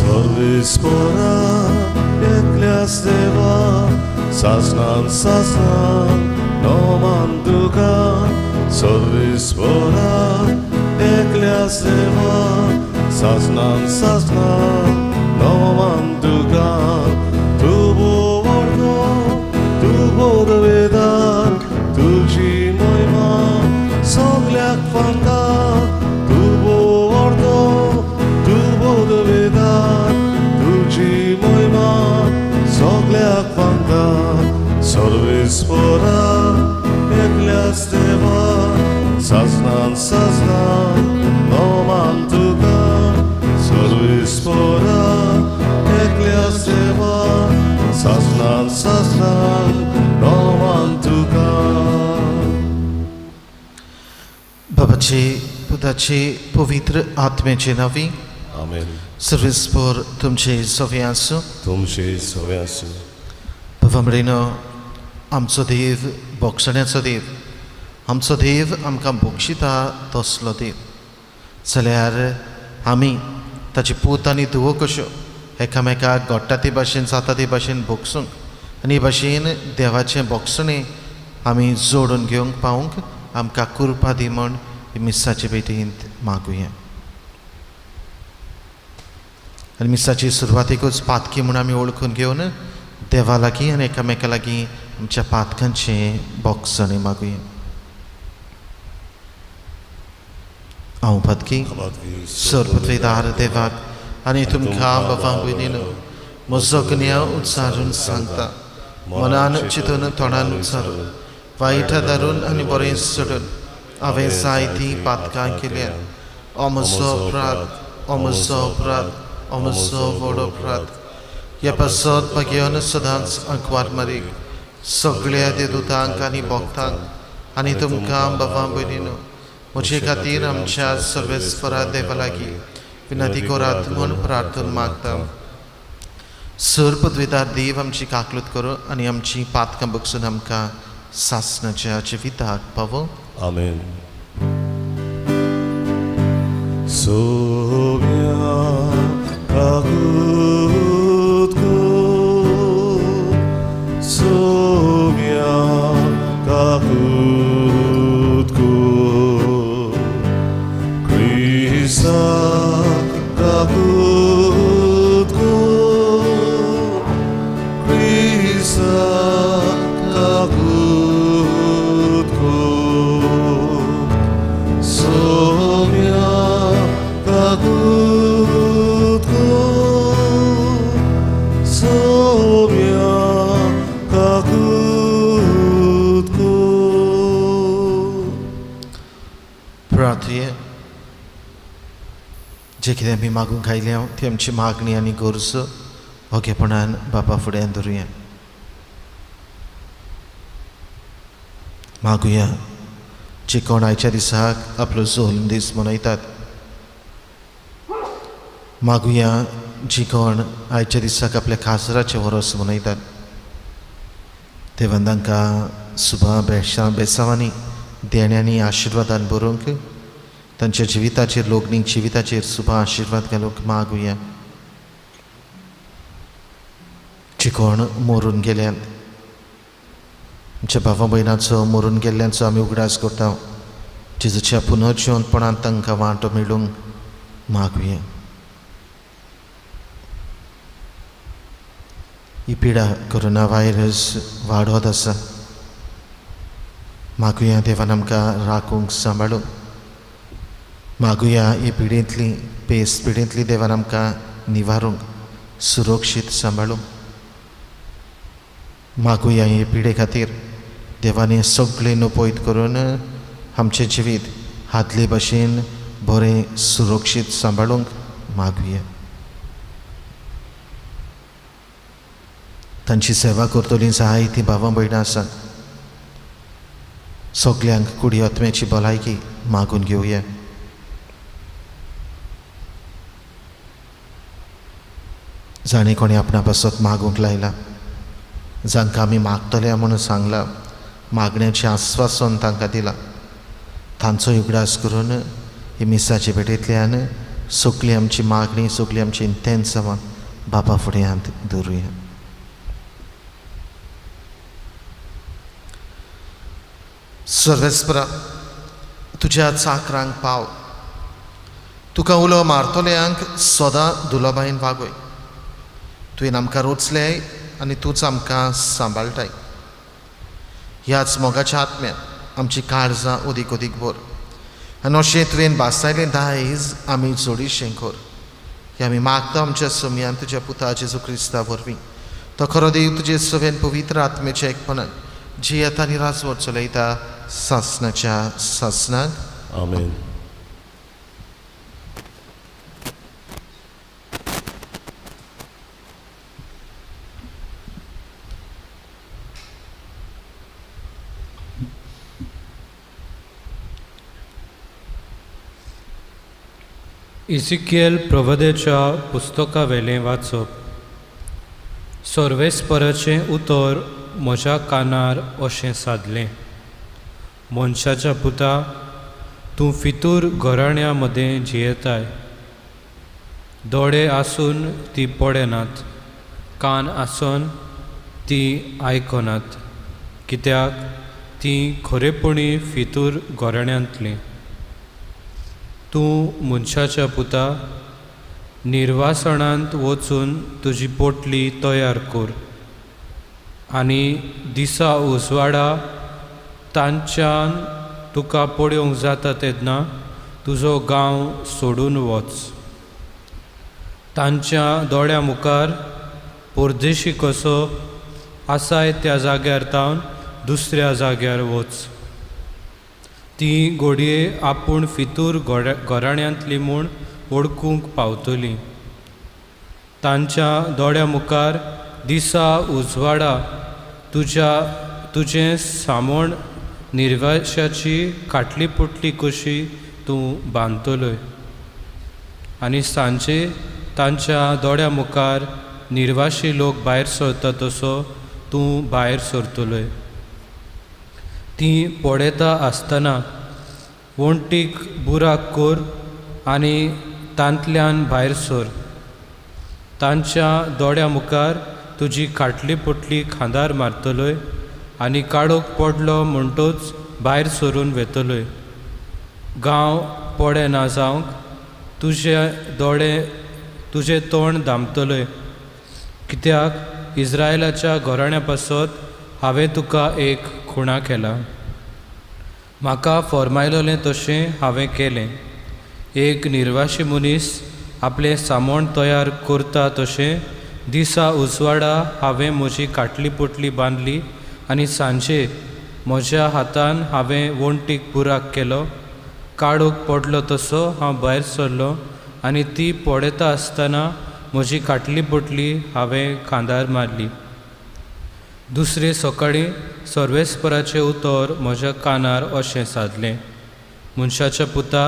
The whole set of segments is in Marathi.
Sorvispora eklias deva sasnan noman dugan. Sorvispora eklias deva sasnan noman dugan. Tu bordo tu bodvedar tuji moima soglak fanda. Tu bordo tu bodvedar tuji moima soglak fanda. Sorvispora eklias deva saznan noman dugan. Sorvispora eklias deva saznan noman dugan. बाबाचे पुताचे पवित्र आत्म्याचे नावी आमेन. सर्विसपोर तुमचे सोवे आसूं. तुमचे सोवे आसूं. बाबा मरेनो आमचो देव बोगसण्याचो देव. आमचो देव आमकां बोगशिता तसलो देव जाल्यार आमी ताचे पूत आनी धुवो कश्यो एकामेकाक घोडटा ते भाशेन जाता ते भाशेन बोगसूंक आनी हे भाशेन देवाचें बोगसणें आमी जोडून घेवंक पावूंक आमकां कृपा दी म्हूण मिसाचे भेटेंत मागुया. आनी मिसाची सुरवातेकूच पातकी म्हूण आमी ओळखून घेवन देवा लागीं आनी एकामेका लागीं आमच्या पातकांचें बोगसणें मागुया. हांव पातकी सर्पत्वेदार देवाक आनी तुमकां बाबा भयणीनो म्हजो गुन्यांव उच्चारून सांगता. मनान चिंतून तोंडान उच्चारून वायट धरून आनी बरें सोडून हांवें जायतीं पातकां केल्यात. हो म्हजो अपराध, हो म्हजो अपराध, हो म्हजो व्हड अपराध. ह्या पासत घेवन सदांच आंकवार मारीक सगळ्या देदूतांक आनी भक्तांक आनी तुमकां बाबा भयणीनो म्हजे खातीर आमच्या सर्वेस्परा देवा लागीं विनंती करात म्हूण प्रार्थना मागता. सर्पद्वेदार देव आमची काकलूत करूं आनी आमची पातकां बगसून आमकां सासणाच्या जिविताक पावो. आमेन. सोव्या काकूतको सोव्या काकूतको क्रिस्ता काकूतको क्रिस्ता काकूतको सोव्या काकूतको सोव्या काकूतको. प्रार्थया जे कितें आमी मागूंक आयल्या ती आमची मागणी आनी गरजो ओगेपणान बाबा फुड्यान धरुया. मागुया जे कोण आयच्या दिसाक आपलो जल्म दीस मनयतात. मागुया जी कोण आयच्या दिसाक आपल्या खासराचें वरोस मनयतात. देवान तांकां सुभा बेसांवांनी देण्यांनी आशिर्वादान भरूंक तांच्या जिविताचेर लोकनीक जिविताचेर सुभा आशिर्वाद घालूंक मागुया. जी कोण मरून गेल्यात आमच्या भावा भयणाचो मरून गेल्ल्यांचो आमी उगडास करता. जेजूच्या पुनर्जिवंतपणान तांकां वांटो मेळूंक मागुया. ही पिडा कोरोना व्हायरस वाडत आसा. मागुया देवान आमकां राखूंक सांबाळूंक. मागुया ही पिडेंतली पेस पिडेंतली देवान आमकां निवारूंक सुरक्षीत सांबाळूंक. मागुया हे पिडे खातीर देवान सगळें नपयत करून आमचें जिवीत आदले भाशेन बरें सुरक्षीत सांबाळूंक मागुया. तांची सेवा करतलीं जायतीं भावां भयणां आसात. सगल्यांक कुडी आत्म्याची भलायकी मागून घेवया. जाणें कोणी आपणा पासत मागूंक लायला, जांकां आमी मागतले म्हणून सांगलां, मागण्याचें आस्वासन तांकां दिलां, तांचोय उगडास करून हे मिसाचे भेटेंतल्यान सगळी आमची मागणी सगळी आमची इंटेन्सांवां बाबा फुडें हात दवरुया. सर्वेस्परा तुज्या चाकरांक पाव, तुका उलो मारतोल्यांक सदां दुलाबायन वागय. तुवें आमकां रोचले आनी तूंच आमकां सांबाळटाय. ह्याच मोगाच्या आत्म्यान आमची काळजां ओदीक ओदीक भर आनी अशें तुवें बासायलें दायज आमी जोडीशें कर. हें आमी मागता आमच्या समियान तुज्या पुता जेजू क्रिस्ता वरवीं. तो खरो देव तुजे सवेन पवित्र आत्म्याच्या एकपणान जियेता आनी राजवट चलयता सासणाच्या सासणाक. आमेन. इजिकियल प्रवदेच्या पुस्तका वेलें वाचप. सर्वेस्पराचें उतर म्हज्या कानार अशें सादलें. मनशाच्या पुता, तूं फितूर घराण्या मदें जियेताय. दोळे आसून ती पळयनात, कान आसून ती आयकनात, कित्याक ती खरेपणी फितूर घराण्यांतलीं. तूं मनशाच्या पुता, निर्वासणांत वचून तुजी पोटली तयार कर आनी दिसा उजवाडा तांच्यान तुका पळोवंक जाता तेन्ना तुजो गांव सोडून वच. तांच्या दोळ्या मुखार परदेशी कसो आसाय त्या जाग्यार तावन दुसऱ्या जाग्यार वच. ती घोडये आपूण फितूर घराण्यांतली म्हूण वळखूंक पावतली. तांच्या दोळ्या मुखार दिसा उजवाडा तुजें सामोण निर्वाशाची खाटली पुटली कशी तूं बांदतलोय आनी सांजे तांच्या दोळ्या मुखार निर्वाशी लोक भायर सरता तसो तूं भायर सरतलोय. ती पळयता आसतना वणटीक बुराक कर आनी तांतल्यान भायर सर. तांच्या दोळ्या मुखार तुजी खाटली पुटली खांदार मारतलोय आनी काळोख पडलो म्हणटूच भायर सरून वेतलोय. गांव पडे ना जावंक तुजें तोंड धांपतलोय, कित्याक इस्रायलाच्या घराण्या पासत हांवें तुका एक खुणा केला. म्हाका फरमायलोलें तशें हांवें केलें. एक निर्वाशी मनीस आपलें सामोण तयार करता तशें दिसा उजवाडा हांवें म्हजी खाटली पुटली बांदली आनी सांजे म्हज्या हातान हांवें वणटीक बुराक केलो. काळोख पडलो तसो हांव भायर सरलो आनी ती पळयता आसतना म्हजी खाटली पुटली हांवें खांदार मारली. दुसरे सकाळीं सर्वेस्पराचें उतर म्हज्या कानार अशें सादलें. मनशाच्या पुता,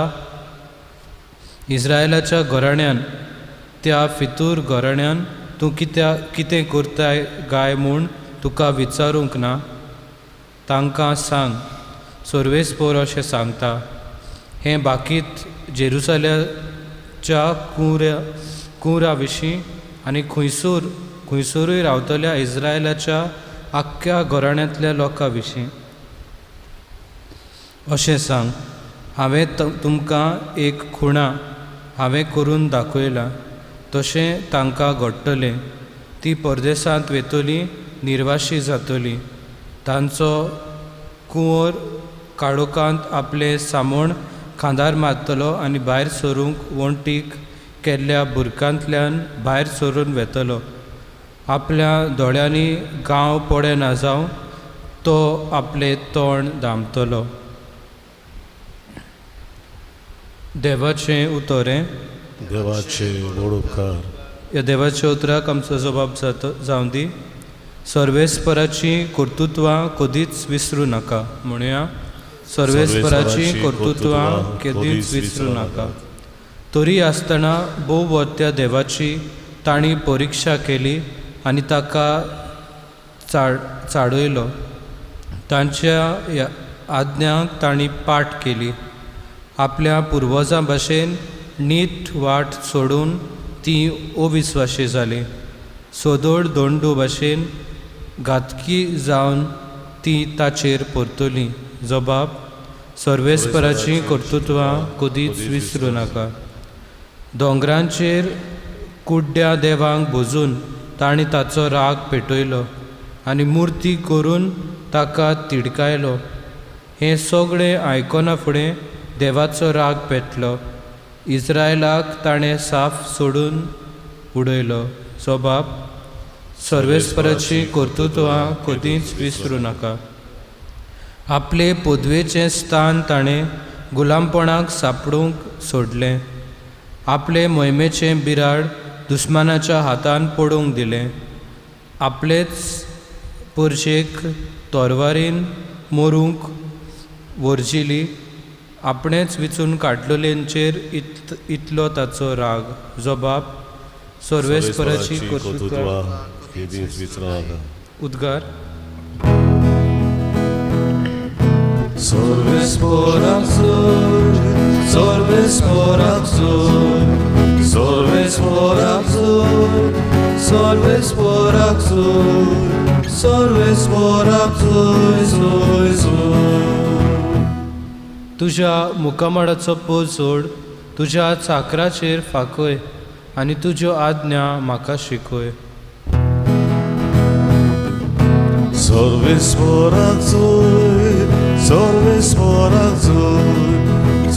इस्रायलाच्या घराण्यान त्या फितूर घराण्यान तूं कितें करताय गाय म्हूण तुका विचारूंक ना. तांकां सांग, सर्वेस्पर अशें सांगता, हें बाकीत जेरुसलेमाच्या कुंरा विशीं आनी खंयसरूय रावतल्या इस्रायलाच्या आख्ख्या घराण्यांतल्या लोकां विशीं अशें सांग. हांवें तुमकां एक खुणा हांवें करून दाखयला तशें तांकां घडटलें. ती परदेसांत वेतली, निर्वाशी जातली. तांचो कुंवर काळोखांत आपलें सामोण खांदार मारतलो आनी भायर सरूंक वणटीक केल्ल्या बुरकांतल्यान भायर सरून वेतलो. आपल्या दोळ्यांनी गांव पडे ना जावं तो आपलें तोंड धांपतलो. देवाचें उतरें. देवाचे व्हड उपकार. ह्या देवाच्या उतराक आमचो जबाब जावं दी. सर्वेस्पराची कर्तुत्वां कधीच विसरूं नाका. म्हणुया, सर्वेस्पराची कर्तुत्वां कधीच विसरूं नाका. तरी आसतना भोव वर्त्या देवाची तांणी परिक्षा केली आनी ताका चाडयलो. तांच्या आज्ञांक तांणी पाठ केली. आपल्या पुर्वजां भाशेन नीट वाट सोडून ती अविस्वाशी जाली. सोदोड दोंडू भाशेन घातकी जावन ती ताचेर परतली. जबाब: सर्वेस्पराची कर्तृत्वां कधीच विसरूं नाका. दोंगरांचेर कुड्ड्या देवांक भोजून ताणी ताचो राग पेटयलो आनी मुर्ती करून ताका तिडकायलो. हें सगळें आयकना फुडें देवाचो राग पेटलो. इस्रायलाक ताणें साफ सोडून उडयलो. जबाब: सर्वेस्पराची कर्तृत्वां कधीच विसरूं नाका. आपले पदवेचें स्थान ताणें गुलामपणाक सांपडूंक सोडलें. आपले मोहिमेचें बिराड दुस्मानाच्या हातान पडूंक दिलें. आपलेच पुरशेक तोरवारीन मोरूंक वर्जिली. आपणेच विचून काडलोलेंचेर इतलो ताचो राग. जबाब: सर्वेस्पराची कर्तृत्वां केदींच विसरूं नाका. उद्गार. Sorvesporak zur, sorvesporak zur, sorvesporak zur, sorvesporak zur, sorvesporak zur. तुज्या मुखामळाचो पोज सोड, तुज्या चाकराचेर फाकय आनी तुज्यो आज्ञा म्हाका शिकय. Sorvesporak zur, sorvesporak zur,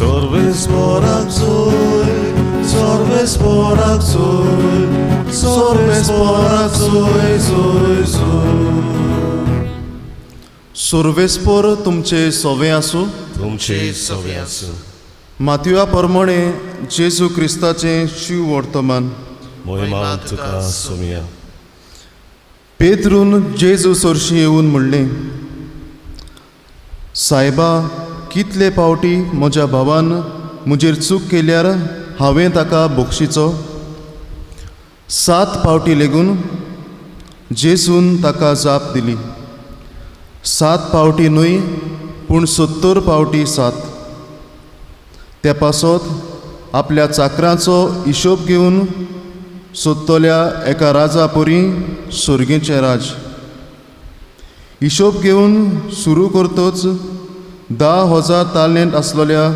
sorvesporak zur, sorvesporak zur, sorvesporak zur. सोर्वेस्पोर तुमचे सोवे आसूं. तुमचे सवे आसूं. मातयुआ प्रमाणे जेजू क्रिस्ताचें शिव वर्तमान. मोहिमा तुका सोमिया. पेद्रून जेजू सोरशी येवन म्हणलें, सायबा, कितले पावटी म्हज्या भावान म्हजेर चूक केल्यार हांवें ताका बोक्षिचो? 7 पावटी लेगून जेजून ताका जाप दिली. 7 पावटी न्हय, पूण 70 पावटी 7. त्या पासत आपल्या चाकरांचो हिशोब घेवन सोदतल्या एका राजा परी सुर्गेचें राज. हिशोब घेवन सुरू करतोच 10,000 तालंट आसलेल्या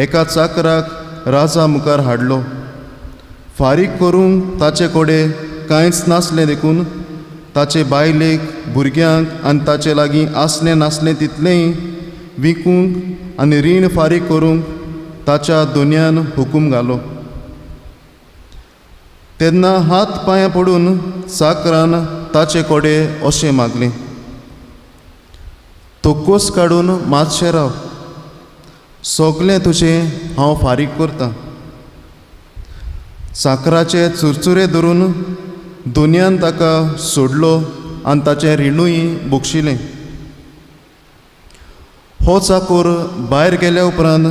एका चाकराक राजा मुखार हाडलो. फारीक करूंक ताचे कडेन कांयच नासलें देखून ताचे बायलेक, भुरग्यांक आनी ताचे लागीं आसलें नासलें तितलेंय विकूंक आनी रीण फारीक करूंक ताच्या दोनयान हुकूम घालो. तेन्ना हात पांयां पडून चाकरान ताचे कडेन अशें मागलें, तोकोस काडून मातशें राव, सगलें तुजें हांव फारीक करतां. चाकराचे चुरचुरे धरून दोनयान ताका सोडलो आनी ताचें रिणूय बोक्षिलें. हो चाकोर भायर गेल्या उपरांत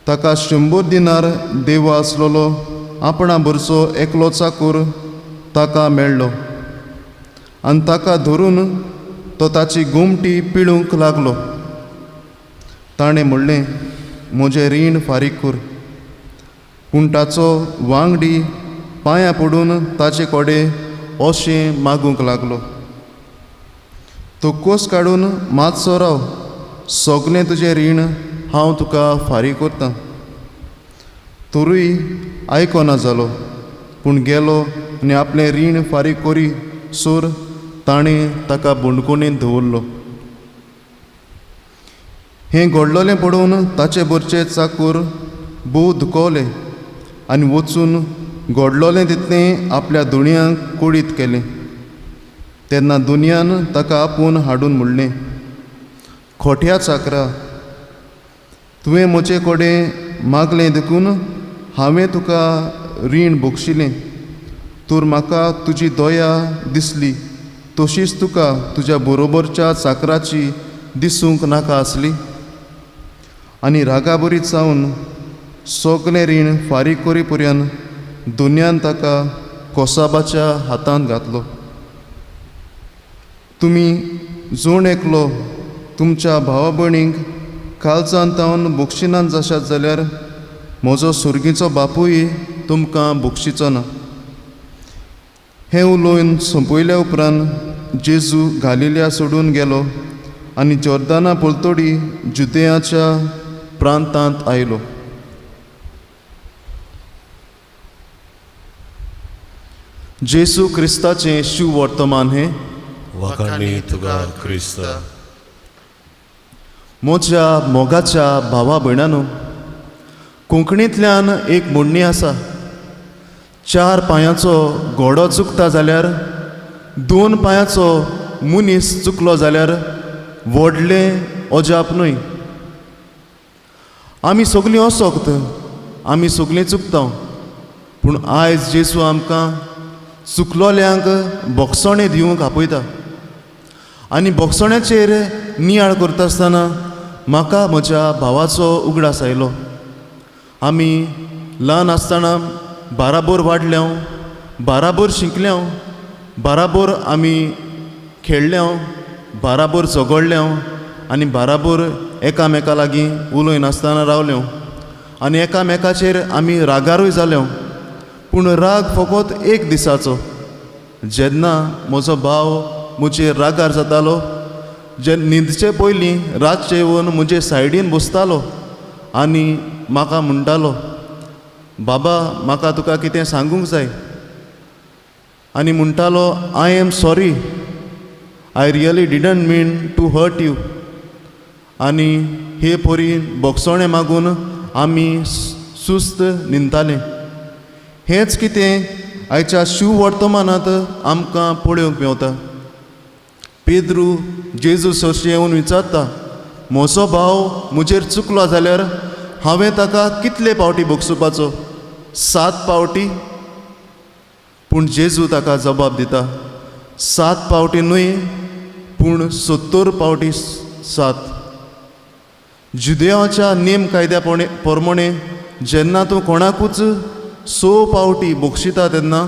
ताका 100 दिनार देव आसलेलो आपणा भरचो एकलो चाकोर ताका मेळ्ळो आनी ताका धरून तो ताची घुमटी पिळूंक लागलो. ताणें म्हणलें, म्हजें रीण फारीक कर. पूण ताचो वांगडी पांयां पडून ताचे कडेन अशें मागूंक लागलो, तोकोस काडून मातसो राव, सगलें तुजें रीण हांव तुका फारीक करतां. तरूय आयकोना जालो, पूण गेलो आनी आपलें रीण फारीक करी सोर ताणें ताका बुंडकुणींत दवरलो. हें घडलोलें पळोवन ताचे भरचे चाकूर भोव दुखवलें आनी वचून घडलोलें तितलें आपल्या दुणयांक कुडीत केलें. तेन्ना दुनयान ताका आपूण हाडून म्हणलें, खोट्या चाकरा, तुवें म्हजे कडेन मागलें देखून हांवें तुका रीण बोक्षिलें. तर म्हाका तुजी दया दिसली, तशीच तुका तुज्या बरोबरच्या चाकराची दिसूंक नाका आसली. आनी रागाबरीत जावन सगलें रीण फारीक करी पर्यंत दुनयान ताका कोसाबाच्या हातांत घातलो. तुमी जोण एकलो तुमच्या भावा भयणींक काळजांत तावन बोक्षिनान जाशात जाल्यार म्हजो सुर्गीचो बापूय तुमकां बक्षिचो ना. हें उलोवन सोंपयल्या उपरांत जेजू गालिल्या सोडून गेलो आनी जॉर्दाना पलतडी जुदेयाच्या प्रांतांत आयलो. जेजू क्रिस्ताचें शिव वर्तमान हें वखाणी तुका क्रिस्त. म्हज्या मोगाच्या भावा भयणांनो, कोंकणींतल्यान एक म्हणणी आसा, 4 पांयाचो घोडो चुकता जाल्यार 2 पांयाचो मनीस चुकलो जाल्यार व्हडलें अजाप न्हय. आमी सगळीं असोक्त, आमी सगळीं चुकता, पूण आयज जेजू आमकां चुकलोल्यांक बोगसणें दिवंक आपयता. आनी बोगसण्याचेर नियाळ करता आसतना म्हाका म्हज्या भावाचो उगडास आयलो. आमी ल्हान आसतना बाराबोर वाडल्या, बाराबोर शिकल्या, बाराबोर आमी खेळल्या, बाराबोर झगडल्या आनी बाराबोर एकामेका लागीं उलय नासतना रावल्यो आनी एकामेकाचेर आमी रागारूय जाल्यो. पूण राग फकत एक दिसाचो. जेन्ना म्हजो भाव म्हजेर रागार जातालो, जे न्हिदचे पयलीं रातचे येवन म्हजे सायडीन बसतालो आनी म्हाका म्हणटालो, बाबा म्हाका तुका कितें सांगूंक जाय. आनी म्हणटालो, I am sorry, I really didn't mean to hurt you. आनी हे परी बोगसणें मागून आमी सुस्त न्हिदताले. हेंच कितें आयच्या शिव वर्तमानांत आमकां पळोवंक मेवता. पेद्रू जेजू सरशी येवन विचारता, म्हजो भाव म्हजेर चुकलो जाल्यार हांवें ताका कितले पावटी बोगसुपाचो? 7 पावटी? पूण जेजू ताका जबाब दिता, 7 पावटी न्हय, पूण 70 पावटी 7. जुदेवाच्या नेम कायद्या प्रमाणे जेन्ना तूं कोणाकूच 100 पावटी बोगशिता तेन्ना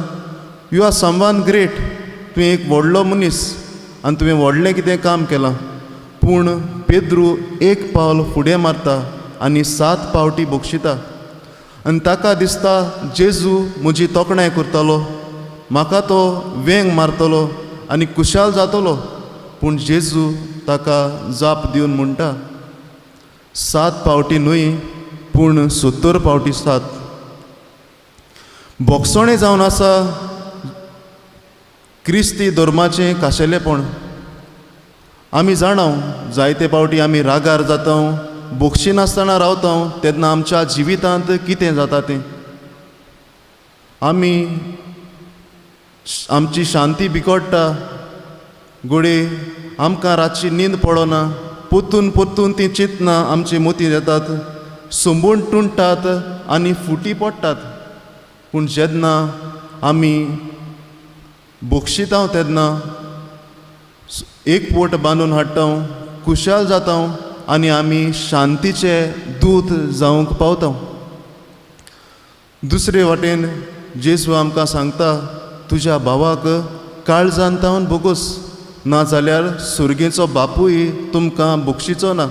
यू आर समवन ग्रेट, तूं एक व्हडलो मनीस आनी तुवें व्हडलें कितें काम केलां. पूण पेद्रू एक पावल फुडें मारता आनी 7 पावटी बोगशिता. आनी ताका दिसता जेजू म्हजी तोखणाय करतलो, म्हाका तो वेंग मारतलो आनी कुशाल जातलो. पूण जेजू ताका जाप दिवन म्हणटा, 7 पावटी न्हय, पूण 70 पावटी 7. बोगसणें जावन आसा क्रिस्ती धर्माचें खाशेलेपण. आमी जाणां जायते पावटी आमी रागार जाता, बोगशिनासतना रावता, तेन्ना आमच्या जिवितांत कितें जाता तें. आमी आमची शांती बिगडटा, घोडे आमकां रातची न्हीद पडना, पोत्तून पोत्तून ती चिंतना आमची मोती येतात, संबून टुणटात आनी फुटी पडटात. पूण जेन्ना आमी बोगशिता तेन्ना एक पोट बांदून हाडटा, कुशाल जाता आनी आमी शांतीचे दूत जावंक पावता. दुसरे वाटेन जेजू आमकां सांगता, तुज्या भावाक काळजान तावन बोगोस, ना जाल्यार सुर्गेचो बापूय तुमकां बक्षिचो ना.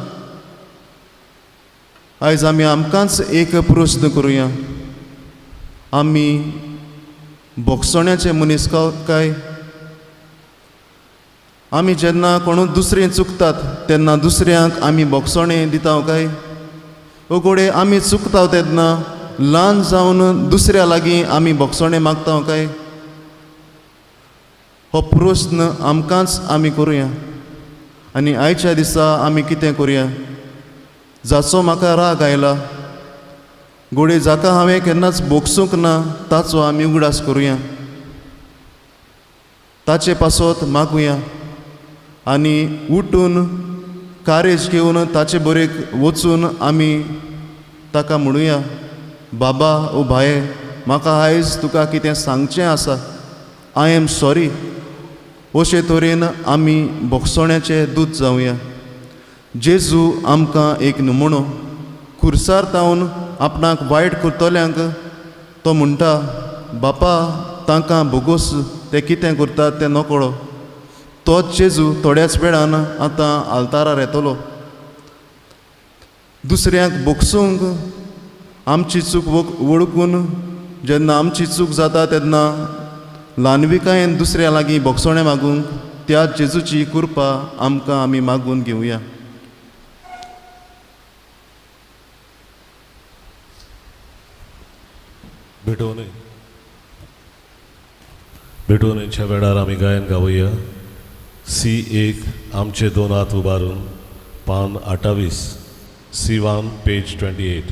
आयज आमी आमकांच एक प्रश्न करुया, आमी बोगसण्याचे मनीस काय? आमी जेन्ना कोण दुसरें चुकतात तेन्ना दुसऱ्यांक आमी बोगसणें दिता काय? घोडे आमी चुकता तेन्ना ल्हान जावन दुसऱ्या लागीं आमी बोगसणें मागता काय? हो प्रश्न आमकांच आमी करुया. आनी आयच्या दिसा आमी कितें करुया? जाचो म्हाका राग आयला, घोडे जाका हांवें केन्नाच बोगसूंक ना, ताचो आमी उगडास करुया, ताचे पासत मागुया आनी उठून कारेज घेवन ताचे बरेक वचून आमी ताका म्हणुया, बाबा ओ भाये, म्हाका आयज तुका कितें सांगचें आसा, आय एम सॉरी. अशे तरेन आमी बोगसण्याचे दूत जावया. जेजू आमकां एक नमुनो. खुर्सार तावन आपणाक वायट करतल्यांक तो म्हणटा, बापा तांकां बोगोस, ते कितें करतात तें नकळो. तोच जेजू थोड्याच वेळान आतां आल्तारार येतलो. दुसऱ्यांक बोगसूंक आमची चूक वळखून जेन्ना आमची चूक जाता तेन्ना ल्हानविकायेन दुसऱ्या लागीं बोगसोणें मागूंक त्या जेजूची कृपा आमकां आमी मागून घेवया. भेटवणेच्या वेळार आमी गायन गावया. C1 आमचे दोन हात उबारून पान 28 C1 पेज 28.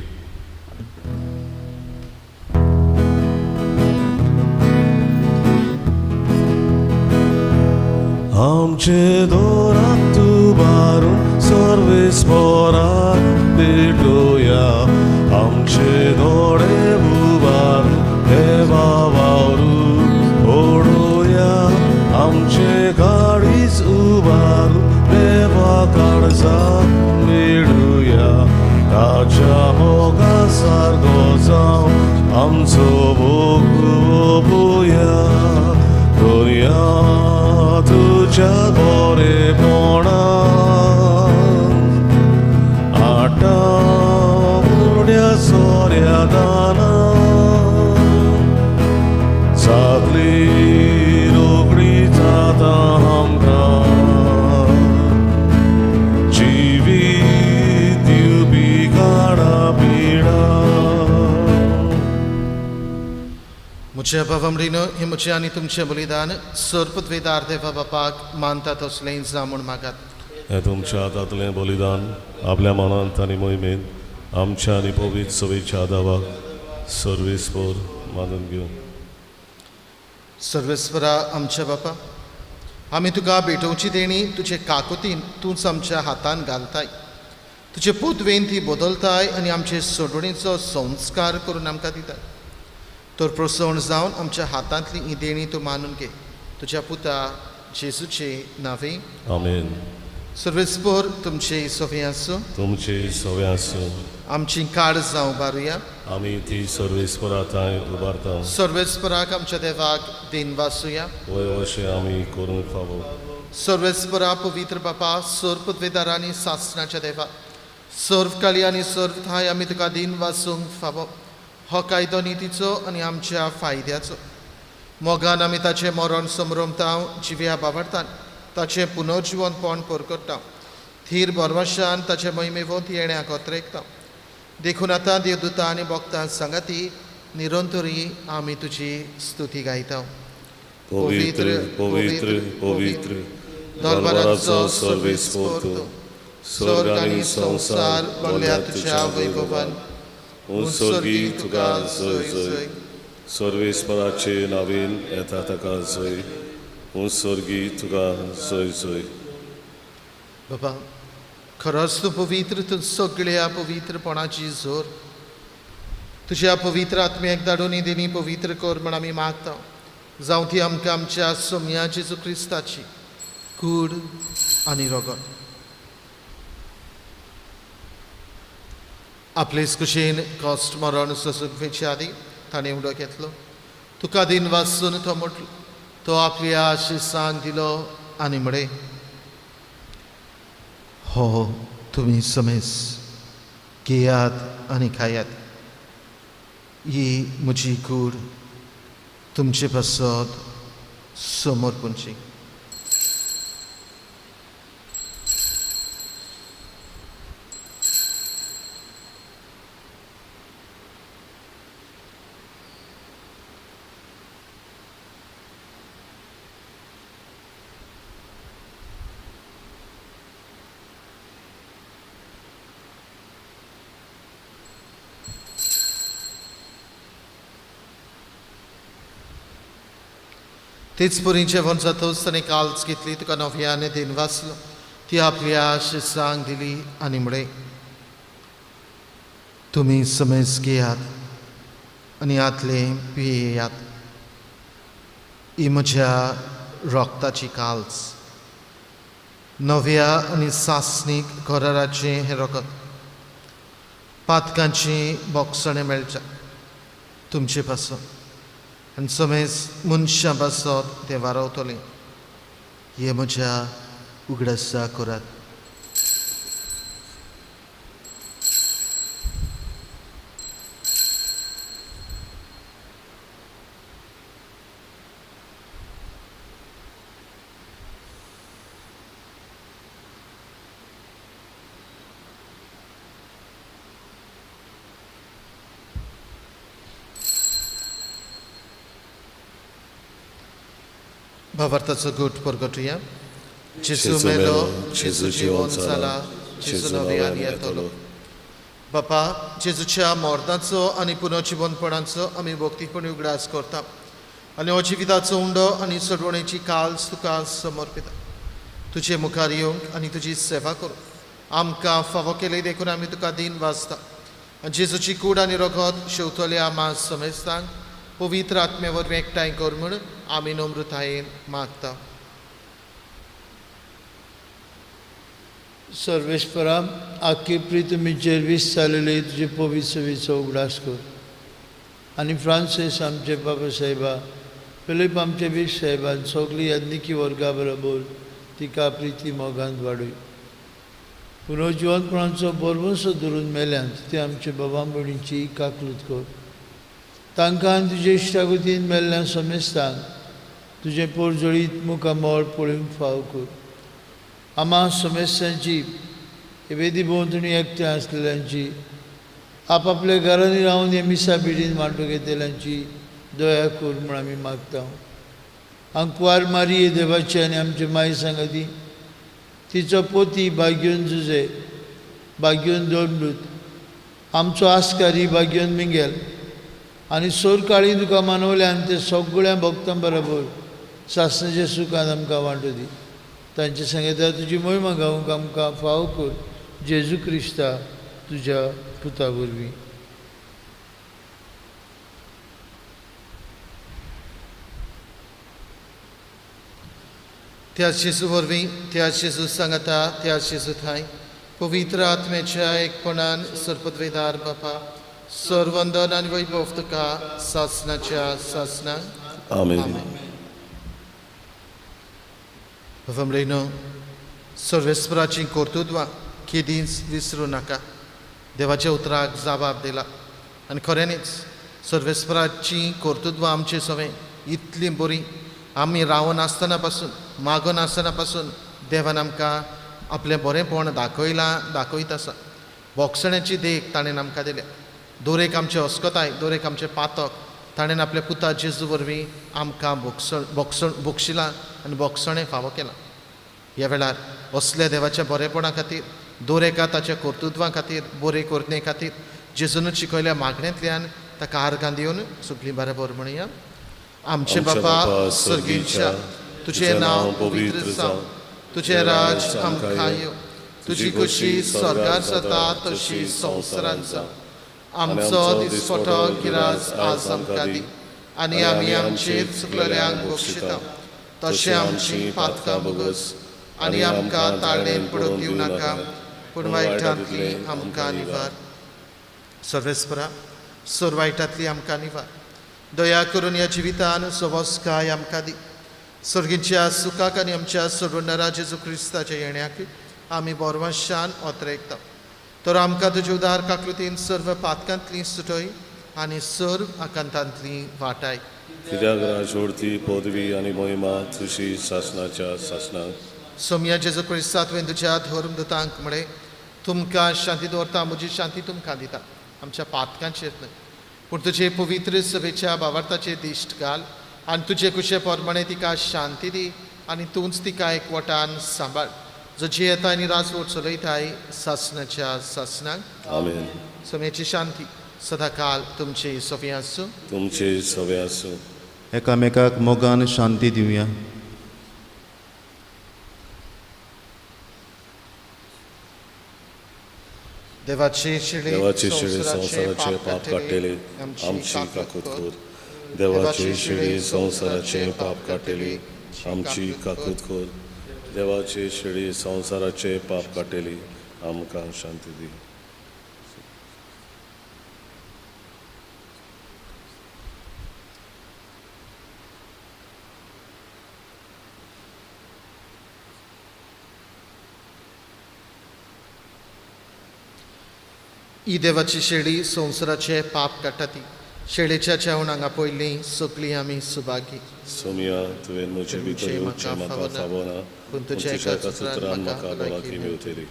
आमचे दोन हात उबारून सर्वेस्पराक भेटोया. आमचे दोळे उबारून देवा वावरून ओडोया. आमचे गाडीच उबारून देवा काळजाक मेळुया. ताच्या मोगा सारको जावन आमचो भोगोवया. दोया तुझ्या बरेपणान आटा उड्या सोऱ्या दाना सगळी रोगडी जाता आमकां. जिवीत दिवपी गाडा पिडा. मुझे पवमरीनो हे मुझे आनी तुमचे बलिदान सर्पद्वेदार देवा बापाक मानतात असलें जामून मागात. हें तुमच्या हातांतलें बलिदान आपल्या मनांत आनी मोहिमेंत आमच्या आनी पवित्र सवेच्या आदावाक सर्वेस्पर मानून घेवं. सर्वेस्परा आमच्या बापा, आमी तुका भेटोवची देणी तुजे काकुतीन तूंच आमच्या हातान घालताय. तुजे पोतवेन ती बदलताय आनी आमचे सोडवणीचो संस्कार करून आमकां दिताय. तर प्रसवण जावन आमच्या हातांतली ही देणी तूं मानून घे. तुज्या पुता जेजूचे नांवे आमेन. सर्वेस्पर तुमचे सवे आसूं. तुमचे सवे आसूं. आमची काळजां उबारुया. आमी ती सर्वेस्पराताय उबारता. सर्वेस्पराक आमच्या देवाक देन वासुया. वय अशें आमी करूंक फावो. सर्वेस्परा पवित्र बापा, सर्पद्वेदारांनी सासणाच्या देवा, सर्वकाळी आनी सर्वथाय आमी तुका दिन वासूंक फावो. हो कायदो नितीचो आनी आमच्या फायद्याचो. मोगान आमी ताचें मरण समरमता जिव्या बावरतान ताचें पुनर्जिवनपण परकरता. थीर बरवशान ताचे महिमेवंत येण्याक ओत्रेकता. देखून आतां देवदूतां आनी भक्तां सांगाती निरंतरी आमी तुजी स्तुती गायता. पवित्र पवित्र पवित्र दरबाराचो सर्वेस्पर तूं. स्वर्ग आनी संसार भरल्या तुज्या वैभवान. उत्सर्गी तुका जय जय. सर्वेस्पराचे नावेन येता ताका जय. उत्सर्गी तुका जय जय. बाबा, खरोच तूं पवित्र. तूं सगळ्या पवित्रपणाची जोर तुज्या पवित्र आत्म्याक धाडून ही देणी पवित्र कर म्हण आमी मागता. जावं ती आमकां आमच्या सोम्या जेजू क्रिस्ताची कूड आनी रगत. आपलेच कुशीन कॉस्ट मरण ससूकवेच्या आदी ताणें उडो घेतलो. तुका दिन वाचून तो म्हटलो. तो आपल्या शिसांक दिलो आनी म्हळे, हो तुमी समेस घेयात आनी खायात. ही म्हजी कूड तुमचे पासत समर्पणची. तेच परी जेवण जातोच ताणें काल्च घेतली. तुका नव्याने दिन वाचलो. ती आपल्या शिसांक दिली आनी म्हळे, तुमी समेज घेयात आनी आतले पियेयात. ही म्हज्या रोगताची काल्च. नव्या आनी सासणीक घराराचें हें रगत. पातकांची बोगसणें मेळच्या तुमचे पासत आनी समेज मनशां पासत तें वारवतलें. हे म्हज्या उगडासा करात. Bawartaco gut purgatoria. Jesu melo, Jesu जीवन जाला, Jesu नव्यान येतलो. बापा, जेजूच्या मोर्दाचो आनी पुनर्जीवनपणाचो आमी भक्तीपणी उगडास करता आनी हो जिविताचो उंडो आनी सडवणेची काल्स तुका समर्पिता. तुजे मुखार येवंक आनी तुजी सेवा करूं आमकां फावो केले देखून आमी तुका दिन वाजता. आनी जेजूची कूड आनी रगत शेवतल्या आमा समेस्तांक पवित्र आत्मे वरवीं एकठांय कर म्हूण आमी नम्रतायेन मागता. सर्वेस्परा आख्खी प्रितमीचेर विस्तारलेली तुजे पवित्र सेवेचो उगडास कर आनी फ्रांसीस आमचे बाबा साहेबा फिलीप आमचे बीश साहेबान सगळी यज्ञिकी वर्गा बरोबर तिका प्रिती मोगांत वाडय. पुनर्जीवनपणाचो बोरवंसो धरून मेल्यांत ते आमचे बाबा भयणीची काकलूत कर. तांकां तुजे इश्टागतीन मेल्ल्या समेस्तांक तुजें पोरजळीत मुखामोळ पळोवंक फाव कर. आमा समेस्तांची वेदी भोंवतणी एकठांय आसलेल्यांची आपआपल्या घरांनी रावन हे मिसा बिडीन वांटो घेतलेल्यांची दया कर म्हूण आमी मागता. आंकवार मारिये देवाची आनी आमचे माय सांगाती तिचो पोती भाग्योन जुजे भाग्योन दोंडूत आमचो आस्कारी भाग्योन मिंगेल आनी सोर काळी तुका मानवल्यान ते सगळ्या भक्तां बरोबर सासणाच्या सुखान आमकां वांटो दी. तांचे सांगता तुजी महिमा गावूंक आमकां फाव कर जेजू क्रिस्ता तुज्या पुता वरवीं. त्या जेजू वरवीं त्या जेजू सांगता त्या जेजू थंय पवित्र आत्म्याच्या एकपणान सर्पद्वेदार बापा सर्वंदन आनी वैभव तुका सासणाच्या सासणाक. आमेन. Vamreno, सर्वेस्पराची कर्तृत्वां केदींच विसरूं नाका. देवाच्या उतराक जबाब दिला आनी खऱ्यांनीच सर्वेस्पराची कर्तृत्वां आमचे सवें इतली बरी आमी रावन आसतना पासून मागून आसतना पासून देवान आमकां आपलें बरेंपण दाखयत आसा. भोगसण्याची देख ताणें आमकां दिल्या. दोरेक आमचे अस्कोताय दोरेक आमचे पातक ताणें आपल्या पुता जेजू वरवीं आमकां भोगशिलां आनी भोगसणें फावो केलां. ह्या वेळार असल्या देवाच्या बरेपणा खातीर दोरेका ताच्या कर्तृत्वां खातीर बरे करणे खातीर जेजून शिकयल्या मागण्यांतल्यान ताका आर्गां दिवन सगळीं बरोबर म्हणया. आमचे बापा सर्गीच्या तुजें नांव पवित्र जावं. तुजें राज आमकां येवं. तुजी खुशी स्वर्गार जाता तशी संवसारांत जावं. आमचो दिसपटो गिराज आज आमकां दी आनी आमी आमचेर चुकलेल्यांक बक्षिता तशें आमची पातकां बोगस आनी आमकां ताळणेन पडूंक दिवं नाका पूण वायटांतली आमकां निवार. सर्वेस्परा सर वायटांतली आमकां निवार. दया करून ह्या जिवितान सवस्काय आमकां दी. सर्गीच्या सुखाक आनी आमच्या सोडवणारा जेजू क्रिस्ताच्या येण्याक आमी बोरवंशान ओतरेकता. तर आमकां तुजे उदार काकलुतीन सर्व पातकांतली सुटय आनी सर्व आकांतांतली वाटाय. कित्याक राजवडती पदवी आनी महिमा तुजी सासणाच्या सासणाक. सोम्या जेजू क्रिस्ता तुवें तुज्या धर्मदूतांक म्हळें तुमकां शांती दवरता म्हजी शांती तुमकां दिता. आमच्या पातकांचेर न्हय पूण तुजे पवित्र सभेच्या भावार्थाचेर दिश्ट घाल आनी तुजे कुशे पोरमाणे तिका शांती दी आनी तूंच तिका एकवटान सांबाळ जो जी येता आनी राजवट चलयताय सासणाच्या सासणाक. आमेन. सोम्याची शांती सदाकाल तुमचे सोबी आसूं. तुमचे सवे आसूं. एकामेकाक मोगान शांती दिवया. देवाचे शिळे संवसाराचे पाप काडटेले आमची काकूत कर. देवाचे शिळे संवसाराचे पाप काडटेले आमची काकूत कर. देवाचे शिळे संवसाराचे पाप काडटेले आमकां शांती दी. ही देवाची शेळी संवसाराचे पाप काडटा ती. शेळेच्या जेवणाक पयलीं सगळीं आमी सुभागी. सोमिया तुवें म्हजे भितर येवचें म्हाका फावना पूण तुज्या एका सुत्रान म्हाका भलायकी मेवतली.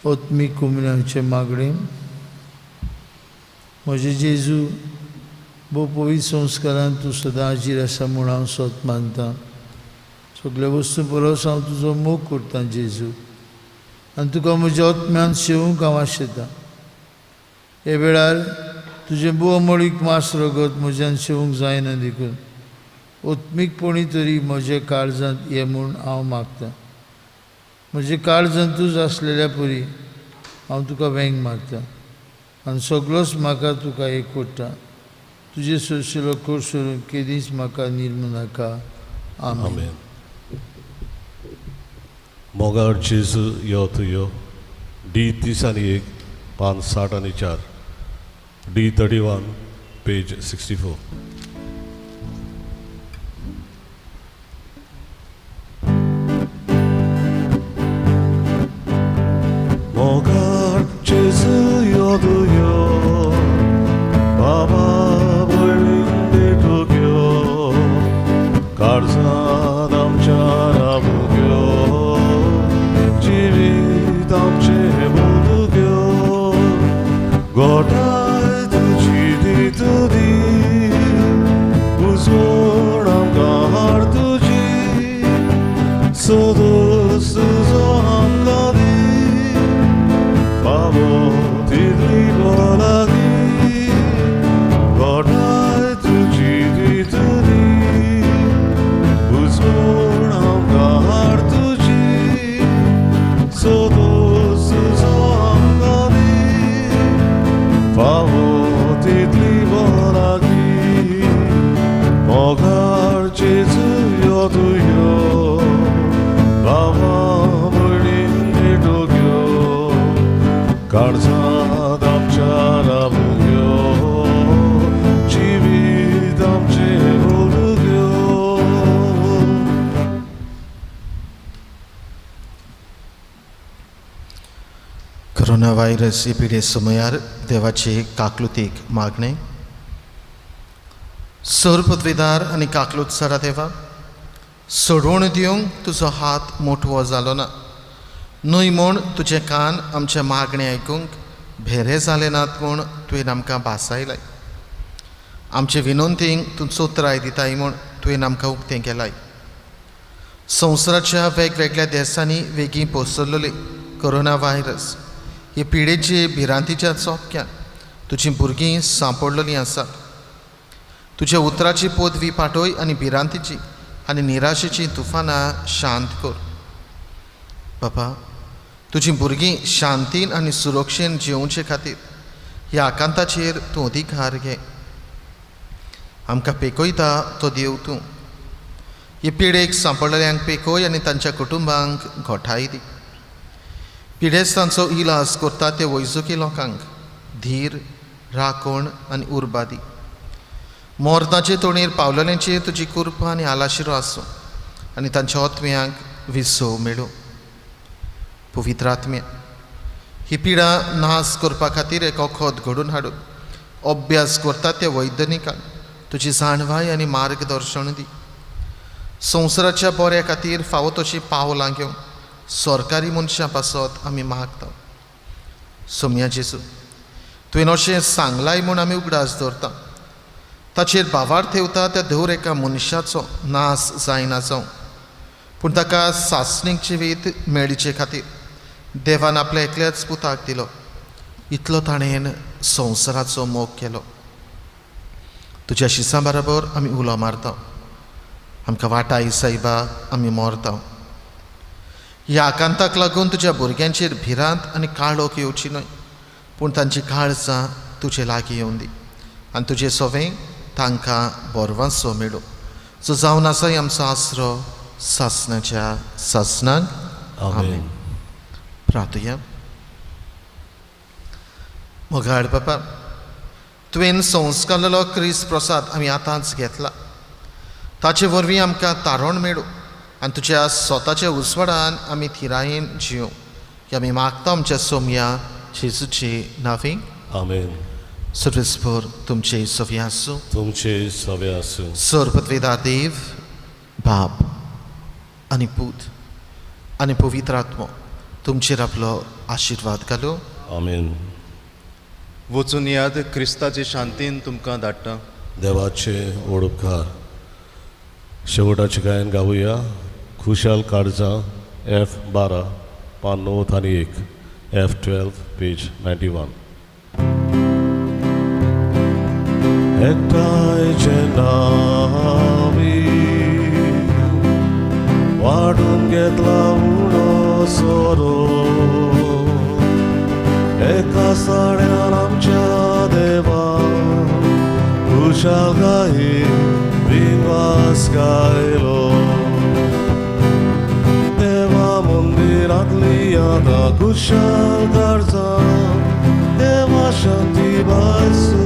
ओत्मीक कुमन्याचे मागणे म्हजे जेजू भोव पवित्र संस्कारांत तूं सदां हाजीर आसा म्हूण हांव सोत मानतां. सगळे वस्तू परस हांव तुजो मोग करतां जेजू, आनी तुका म्हज्या आत्म्यान सेवूंक हांव आशेतां. हे वेळार तुजें भोव अमळीक मास रगत म्हज्यान सेवूंक जायना देखून ओत्मीकपणी तरी म्हजे काळजांत ये म्हूण हांव मागतां. म्हजे काळजांत तूं आसलेल्या परी हांव तुका वेंग मारतां आनी सगळोच म्हाका तुका एक करता. तुजे सोशिलो कोर सोडून केदींच म्हाका निर्म नाका. आमेन. मोगाळ जेजू यो तू यो. D301 पान 60 आणि 4. D31 page 64. मोगाळ जेजू यो तू यो. बाबा बळींदे ठोक्यो काळजांत आमच्या राबुग्यो जिवीत आमचे बोलुग्यो गोठाय तुजी दितू दी उजवण आमकां हाड तुजी सदोस तुजो आमकां दी बाबो तितली बोलागी गोठाय तुजी दितू दी उजवण आमकां हाड तुजी सदोस तुजो आमकां दी फावो तितली बोलागी मोगाळ जेजू यो तू यो. बाबा बळींदे ठोक्यो काळजांत आमच्या राबुग्यो जिवीत आमचे बोलुग्यो. कोरोना व्हायरस हे पिडे समयार देवाचे काकलुतीक मागणे. सर पदवीदार आनी काकलुतसारा देवा, सोडवण दिवंक तुजो हात मोठवो जालो ना. न्हय म्हूण तुजे कान आमचे मागणे आयकूंक भेरे जाले नात म्हूण तुवें आमकां भासायलाय. आमचे विनंतींक तूं चोत्राय दिताय म्हूण तुवें आमकां उक्तें केलाय. संवसाराच्या वेगवेगळ्या देशांनी वेगळी पसरलेली कोरोना व्हायरस हे पिडेचे भिरांतीच्या चोपक्यान तुजीं भुरगीं सांपडलेलीं आसात. तुज्या उतराची पदवी पाठय आनी भिरांतीची आनी निराशेची तुफानां शांत कर. बाबा, तुजीं भुरगीं शांतीन आनी सुरक्षेन जिवचे खातीर ह्या आकांताचेर तूं अधिकार घे. आमकां पेकयता तो देव तूं. हे पिडेक सांपडलेल्यांक पेकय आनी तांच्या कुटुंबांक घोटाय दी. पिडेस्तांचो इलाज करता ते वैजकी लोकांक धीर, राखण आनी उर्बा दी. मोर्ताचे तोणेर पावलेल्यांचेर तुजी कृपा आनी आलाशिरो आसूं आनी तांच्या आत्म्यांक विसव मेळूं. पवित्र आत्म्या, ही पिडा नाश करपा खातीर एक वखद घडून हाडून अभ्यास करता त्या वैज्ञानिकांक तुजी जाणवाय आनी मार्गदर्शन दी. संवसाराच्या बऱ्या खातीर फावो तशी पावलां घेवन सरकारी मनशां पासत आमी मागता. सोम्या जेजू, तुवें अशें सांगलाय म्हूण आमी उगडास दवरता. ताचेर भावार ठेवता त्या धर एका मनशाचो नाश जायना जावं, पूण ताका सासणीक जिवीत मेळचे खातीर देवान आपल्या एकल्याच पुताक दिलो. इतलो ताणेन संवसाराचो मोग केलो. तुज्या शिसां बरोबर आमी उलो मारता. आमकां वाटाय सायबा, आमी मोरता. ह्या आकांताक लागून तुज्या भुरग्यांचेर भिरांत आनी काळोख येवची न्हय, पूण तांची काळजां तुजे लागीं येवन दी आनी तुजें सोवें तांकां बोरवांसो मेळूं, जो जावन आसाय आमचो आसरो सासणाच्या सासणाक. आमेन. प्रार्थया. मोगाळ बाबा, तुवें संस्कारलेलो क्रिस्त प्रसाद आमी आतांच घेतला. ताचे वरवीं आमकां तारण मेळूं आनी तुज्या स्वताच्या उसवडान आमी थिरायेन जियो. की आमी मागता आमच्या सोम्या जेजूचे नांवे. आमेन. सर्वेस्पर तुमचे सव्या आसूं. तुमचे सवे आसूं. सर्वपदवीदार देव, बाप आनी पूत आनी पवित्र आत्मो तुमचेर आपलो आशिर्वाद घालूं. आमीन. वचून याद क्रिस्ताचे शांतीन तुमकां धाडटा. देवाचे ओडपकार. शेवटाचे गायन गावुया. खुशाल काळजां F12 पान 9 आनी 1 F12 पेज 91. एकटाय नावी वाढून घेतला उडो सोरो एका साड्यार आमच्या देवा खुशाल गाई विवास गायलो देवा मंदिरांतली आतां खुशाल काळजां देवा शांती बायसू